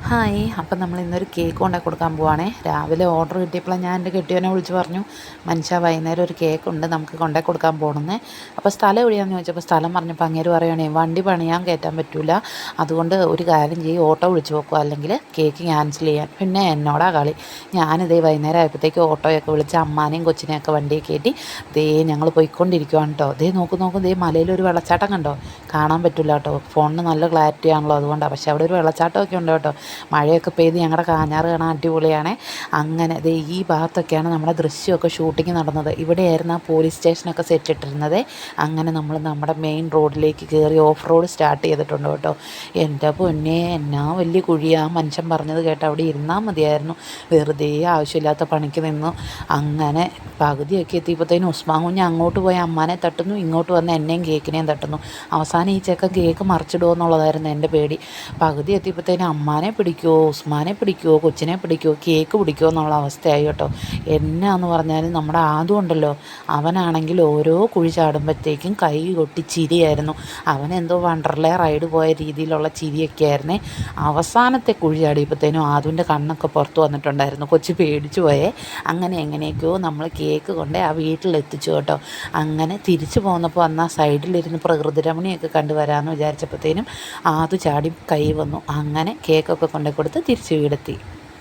Hi. അപ്പം നമ്മൾ ഇന്നൊരു കേക്ക് കൊണ്ടുപോയി കൊടുക്കാൻ പോവുകയാണേ. രാവിലെ ഓർഡർ കിട്ടിയപ്പോൾ ഞാൻ എൻ്റെ കെട്ടിയവനെ വിളിച്ച് പറഞ്ഞു, മനുഷ്യ വൈകുന്നേരം ഒരു കേക്കുണ്ട്, നമുക്ക് കൊണ്ടുപോയി കൊടുക്കാൻ പോകണമെന്ന്. അപ്പോൾ സ്ഥലം എവിടെയാണെന്ന് ചോദിച്ചപ്പോൾ സ്ഥലം പറഞ്ഞപ്പോൾ അങ്ങേര് പറയുകയാണേ, വണ്ടി പണിയാൻ കയറ്റാൻ പറ്റില്ല, അതുകൊണ്ട് ഒരു കാര്യം ചെയ്യും, ഓട്ടോ വിളിച്ച് നോക്കുക, അല്ലെങ്കിൽ കേക്ക് ക്യാൻസൽ ചെയ്യാൻ. പിന്നെ എന്നോടാ കളി. ഞാനിതേ വൈകുന്നേരം ആയപ്പോഴത്തേക്ക് ഓട്ടോയൊക്കെ വിളിച്ച് അമ്മാനെയും കൊച്ചിനെയൊക്കെ വണ്ടിയെ കയറ്റി ദേ ഞങ്ങൾ പോയിക്കൊണ്ടിരിക്കുവാണ് കേട്ടോ. ദേ നോക്കും ദേ മലയിലൊരു വെള്ളച്ചാട്ടം കണ്ടോ? കാണാൻ പറ്റില്ല കേട്ടോ, ഫോണിന് നല്ല ക്ലാരിറ്റി ആണല്ലോ, അതുകൊണ്ടാണ്. പക്ഷേ അവിടെ ഒരു വെള്ളച്ചാട്ടമൊക്കെ ഉണ്ട് കേട്ടോ. മഴയൊക്കെ പെയ്ത് ഞങ്ങളുടെ കാഞ്ഞാറ് കാണാൻ അടിപൊളിയാണ്. അങ്ങനെ ദേ ഈ ഭാഗത്തൊക്കെയാണ് നമ്മുടെ ദൃശ്യമൊക്കെ ഷൂട്ടിങ് നടന്നത്. ഇവിടെയായിരുന്നു ആ പോലീസ് സ്റ്റേഷനൊക്കെ സെറ്റ് ഇട്ടിരുന്നത്. അങ്ങനെ നമ്മൾ നമ്മുടെ മെയിൻ റോഡിലേക്ക് കയറി ഓഫ് റോഡ് സ്റ്റാർട്ട് ചെയ്തിട്ടുണ്ട് കേട്ടോ. എൻ്റെ പൊന്നേ, എന്നാ വലിയ കുഴിയാണ്. ആ മനുഷ്യൻ പറഞ്ഞത് കേട്ട് അവിടെ ഇരുന്നാൽ മതിയായിരുന്നു, വെറുതെ ആവശ്യമില്ലാത്ത പണിക്ക് നിന്നു. അങ്ങനെ പകുതിയൊക്കെ എത്തിയപ്പോഴത്തേനും ഉസ്മാൻ കുഞ്ഞ് അങ്ങോട്ട് പോയി അമ്മാനെ തട്ടുന്നു, ഇങ്ങോട്ട് വന്ന് എന്നെയും കേക്കിനെയും തട്ടുന്നു. അവസാനം ഈ ചെക്കൻ കേക്ക് മറിച്ചിടുമോ എന്നുള്ളതായിരുന്നു എൻ്റെ പേടി. പകുതി എത്തിയപ്പോഴത്തേനും അമ്മാനെ പിടിക്കുമോ, ഉസ്മാനെ പിടിക്കുമോ, കൊച്ചിനെ പിടിക്കുമോ, കേക്ക് പിടിക്കുമോ എന്നുള്ള അവസ്ഥയായി കേട്ടോ. എന്നാന്ന് പറഞ്ഞാൽ നമ്മുടെ ആദ്യം ഉണ്ടല്ലോ, അവനാണെങ്കിൽ ഓരോ കുഴി ചാടുമ്പോഴത്തേക്കും കൈ കൊട്ടി ചിരിയായിരുന്നു. അവനെന്തോ വണ്ടർലേ റൈഡ് പോയ രീതിയിലുള്ള ചിരിയൊക്കെ ആയിരുന്നേ. അവസാനത്തെ കുഴി ചാടിയപ്പോഴത്തേനും ആദ്യൻ്റെ കണ്ണൊക്കെ പുറത്ത് വന്നിട്ടുണ്ടായിരുന്നു. കൊച്ച് പേടിച്ചു പോയേ. അങ്ങനെ എങ്ങനെയൊക്കെയോ നമ്മൾ കേക്ക് കൊണ്ട് ആ വീട്ടിലെത്തിച്ചു കേട്ടോ. അങ്ങനെ തിരിച്ചു പോന്നപ്പോൾ അന്ന് ആ സൈഡിലിരുന്ന് പ്രകൃതി രമണിയൊക്കെ കണ്ടുവരാമെന്ന് വിചാരിച്ചപ്പോഴത്തേനും ആദ്യം ചാടി കൈ വന്നു. അങ്ങനെ കേക്കൊക്കെ കൊണ്ടു കൊടുത്ത് തിരിച്ച് വീടെത്തി.